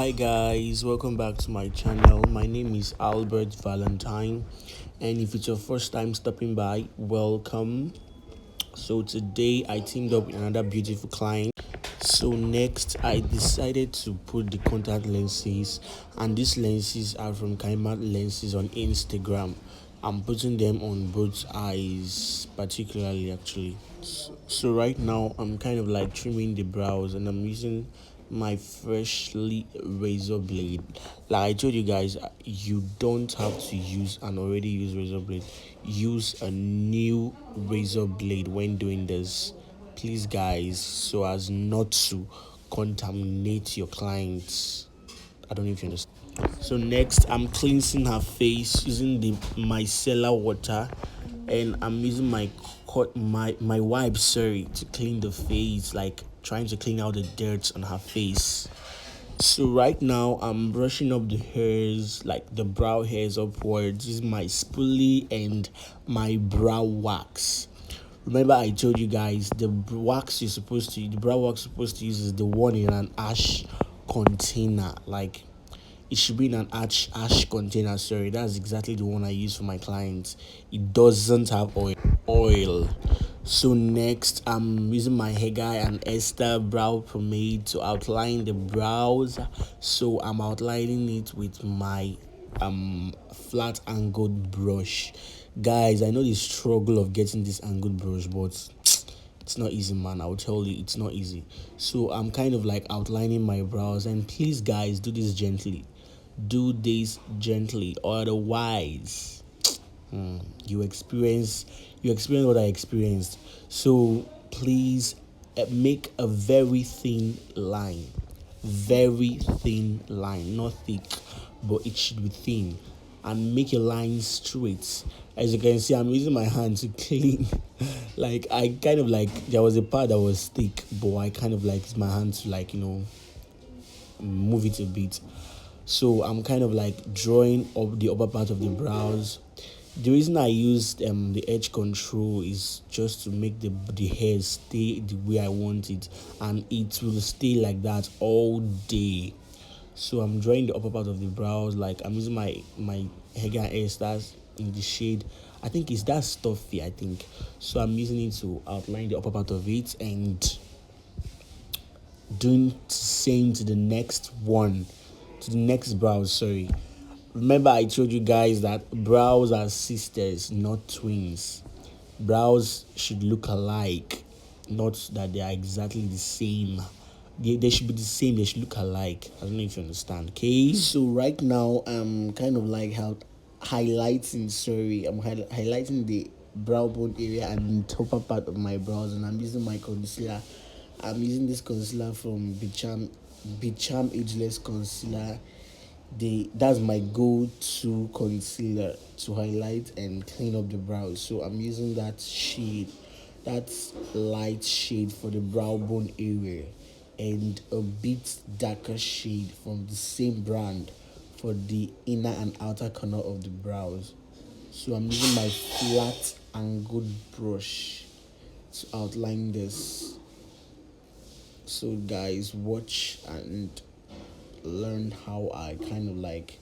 Hi guys, welcome back to my channel. My name is Albert Valentine, and if it's your first time stopping by, welcome. So today I teamed up with another beautiful client. So next I decided to put the contact lenses, and these lenses are from Kaimat Lenses on Instagram. I'm putting them on both eyes, particularly actually. So right now I'm kind of like trimming the brows, and I'm using my freshly razor blade. Like I told you guys, you don't have to use an already used razor blade. Use a new razor blade when doing this, please guys, so as not to contaminate your clients. I don't know if you understand. So next I'm cleansing her face using the micellar water, and I'm using my wipe, sorry, to clean the face, like trying to clean out the dirt on her face. So right now I'm brushing up the hairs, like the brow hairs upwards. This is my spoolie and my brow wax. Remember I told you guys the brow wax you're supposed to use is the one in an ash container. Like it should be in an ash container. Sorry, that's exactly the one I use for my clients. It doesn't have oil. So next I'm using my Hegai and Esther brow pomade to outline the brows. So I'm outlining it with my flat angled brush. Guys, I know the struggle of getting this angled brush, but it's not easy, man. I'll tell you, it's not easy. So I'm kind of like outlining my brows, and please guys, do this gently. Do this gently, otherwise you experience what I experienced. So please, make a very thin line, not thick, but it should be thin, and make your lines straight. As you can see, I'm using my hand to clean. Like I kind of like, there was a part that was thick, but I kind of like used my hand to, like, move it a bit. So I'm kind of like drawing up the upper part of the brows. The reason I used the edge control is just to make the hair stay the way I want it, and it will stay like that all day. So I'm drawing the upper part of the brows, like I'm using my Hegai and Esther in the shade, I think it's that stuffy, I think. So I'm using it to outline the upper part of it, and doing the same to the next brows, sorry. Remember I told you guys that brows are sisters, not twins. Brows should look alike, not that they are exactly the same. They should be the same, they should look alike. I don't know if you understand. Okay, so right now I'm kind of like highlighting, sorry, I'm highlighting the brow bone area and the upper part of my brows, and I'm using my concealer. I'm using this concealer from Bicham Ageless Concealer. That's my go-to concealer to highlight and clean up the brows. So I'm using that light shade for the brow bone area, and a bit darker shade from the same brand for the inner and outer corner of the brows. So I'm using my flat angled brush to outline this. So guys, watch and learn how I kind of like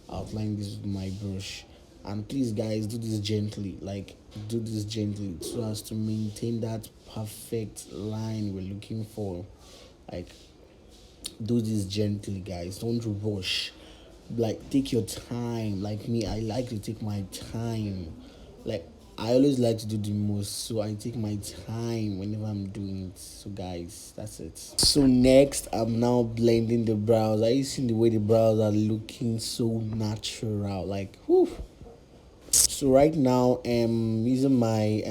outline this with my brush. And please guys, do this gently, like do this gently, so as to maintain that perfect line we're looking for. Like, do this gently guys, don't rush. Like, take your time. Like me, I like to take my time. Like, I always like to do the most, so I take my time whenever I'm doing it. So guys, that's it. So next I'm now blending the brows. Are you seeing the way the brows are looking so natural? Like, whew. So right now I'm using my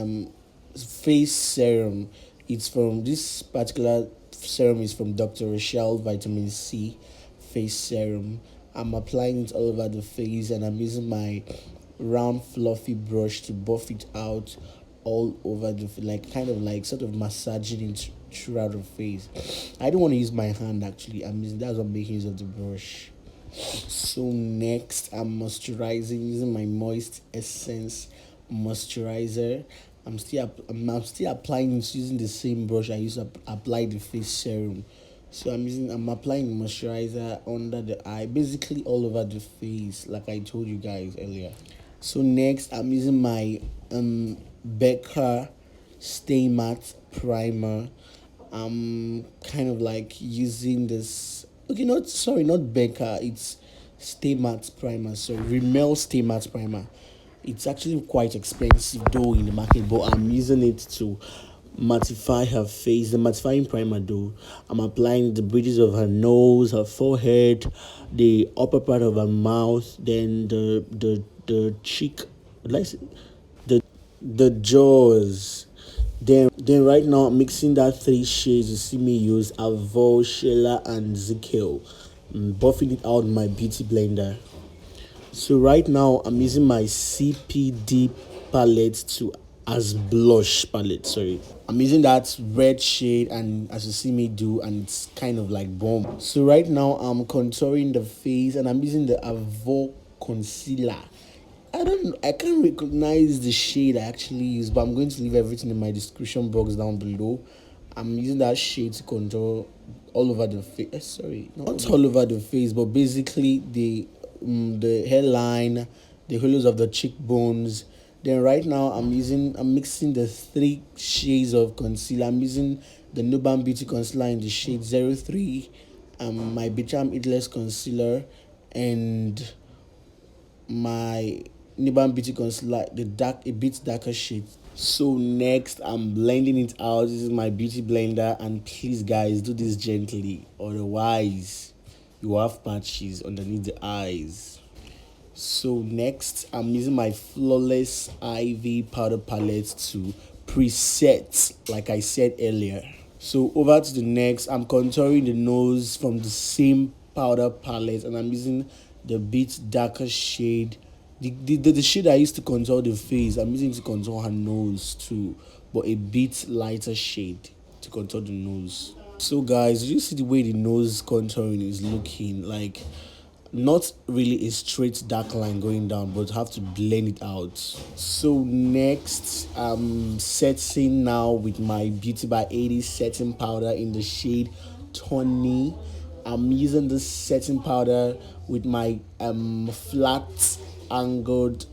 face serum. It's from this particular serum is from Dr. Rasheal Vitamin C face serum. I'm applying it all over the face, and I'm using my round fluffy brush to buff it out all over the, like, kind of like sort of massaging it throughout the face. I don't want to use my hand actually. That's what I'm making use of the brush. So next I'm moisturizing using my Moist Essence moisturizer. I'm still applying it using the same brush I used to apply the face serum. So I'm applying moisturizer under the eye, basically all over the face, like I told you guys earlier. So next I'm using my Becca Stay Matte primer. I'm kind of like using this, okay, not Becca, it's Stay Matte primer. So Rimmel Stay Matte primer. It's actually quite expensive though in the market, but I'm using it to mattify her face. The mattifying primer though, I'm applying the bridges of her nose, her forehead, the upper part of her mouth, then the cheek, like the jaws. Then right now I'm mixing that three shades you see me use, Avour, Sheila and Zikel. Buffing it out in my beauty blender. So right now I'm using my CPD palette to as blush palette. Sorry, I'm using that red shade, and as you see me do, and it's kind of like bomb. So right now I'm contouring the face, and I'm using the Avour concealer. I can't recognize the shade I actually use, but I'm going to leave everything in my description box down below. I'm using that shade to contour all over the face. Sorry, not all over the face, but basically the hairline, the hollows of the cheekbones. Then right now I'm mixing the three shades of concealer. I'm using the Nuban Beauty concealer in the shade 03, my Bicham Idless concealer, and my Nuban Beauty concealer, the a bit darker shade. So next I'm blending it out. This is my beauty blender, and please guys, do this gently, otherwise you have patches underneath the eyes. So next I'm using my Flawless Ivy powder palette to preset, like I said earlier. So over to the next, I'm contouring the nose from the same powder palette, and I'm using the bit darker shade. The shade I used to contour the face, I'm using to contour her nose too, but a bit lighter shade to contour the nose. So guys, you see the way the nose contouring is looking like, not really a straight dark line going down, but have to blend it out. So next I'm setting now with my Beauty by 80 setting powder in the shade Tawny. I'm using this setting powder with my flat angled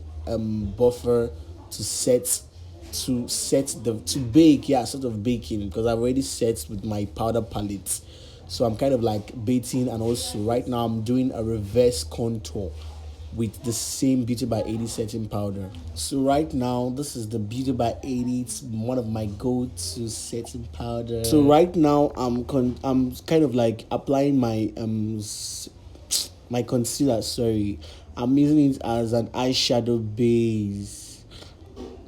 buffer to set the to bake, yeah, sort of baking, because I've already set with my powder palette. So I'm kind of like baking, and also right now I'm doing a reverse contour with the same Beauty by 80 setting powder. So right now this is the Beauty by 80. It's one of my go-to setting powder. So right now I'm kind of like applying my my concealer. Sorry, I'm using it as an eyeshadow base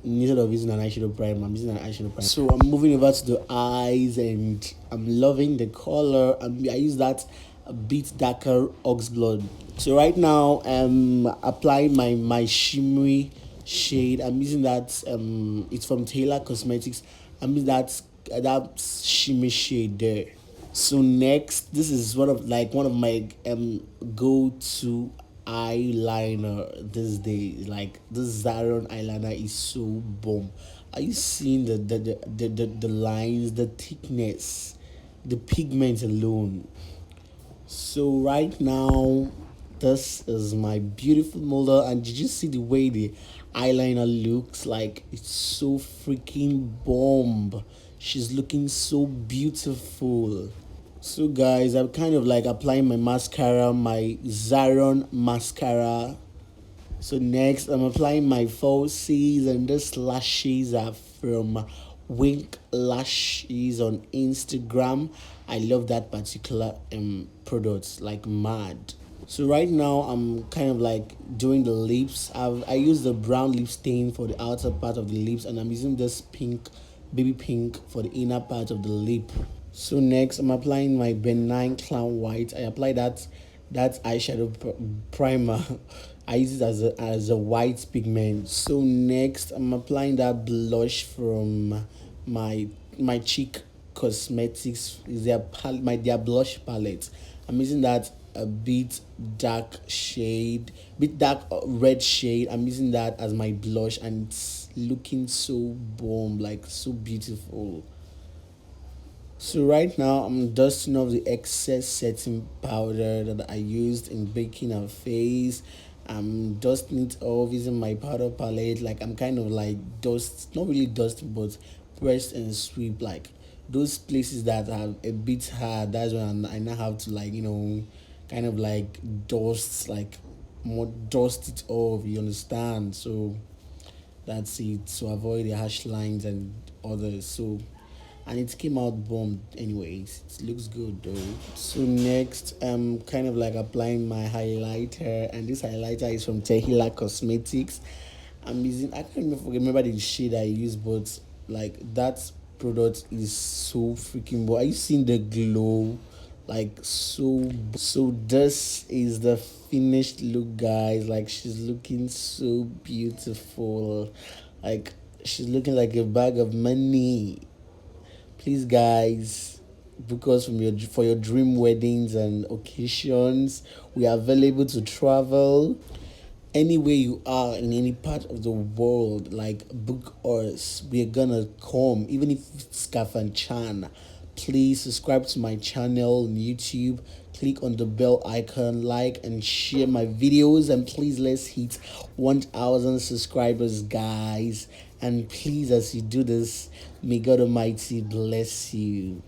instead of using an eyeshadow primer. I'm using an eyeshadow primer. So I'm moving over to the eyes, and I'm loving the color. I use that a bit darker ox blood. So right now I'm applying my shimmery shade. I'm using that it's from Tehila Cosmetics. I'm using that shimmy shade there. So next, this is one of my go-to eyeliner these days. Like this Zaron eyeliner is so bomb. Are you seeing the lines, the thickness, the pigment alone? So right now, this is my beautiful model, and did you see the way the eyeliner looks? Like it's so freaking bomb. She's looking so beautiful. So guys, I'm kind of like applying my mascara, my Zaron mascara. So next, I'm applying my falsies, and these lashes are from Wink Lashes on Instagram. I love that particular product like mad. So right now I'm kind of like doing the lips. I use the brown lip stain for the outer part of the lips, and I'm using this pink, baby pink, for the inner part of the lip. So next I'm applying my benign clown white. I apply that eyeshadow primer. I use it as a white pigment. So next I'm applying that blush from my cheek cosmetics, is their blush palette. I'm using that a bit dark shade, bit dark red shade. I'm using that as my blush, and it's looking so bomb, like so beautiful. So right now I'm dusting off the excess setting powder that I used in baking her face. I'm dusting it off using my powder palette. Like I'm kind of like dust, not really dusting, but press and sweep. Like those places that are a bit hard. That's when I now have to like kind of like dust like more dust it off. You understand? So that's it. To avoid the harsh lines and others. So and it came out bomb anyways. It looks good though. So next I'm kind of like applying my highlighter, and this highlighter is from Tehila Cosmetics. I'm using, I can't remember the shade I use, but like that product is so freaking bold. Are you seeing the glow? Like so so this is the finished look, guys. Like she's looking so beautiful. Like she's looking like a bag of money. Please, guys, book us from your for your dream weddings and occasions. We are available to travel anywhere you are in any part of the world. Like book us, we're gonna come, even if it's Scaf Chan. Please subscribe to my channel on YouTube, click on the bell icon, like and share my videos, and please let's hit 1000 subscribers, guys. And please, as you do this, may God Almighty bless you.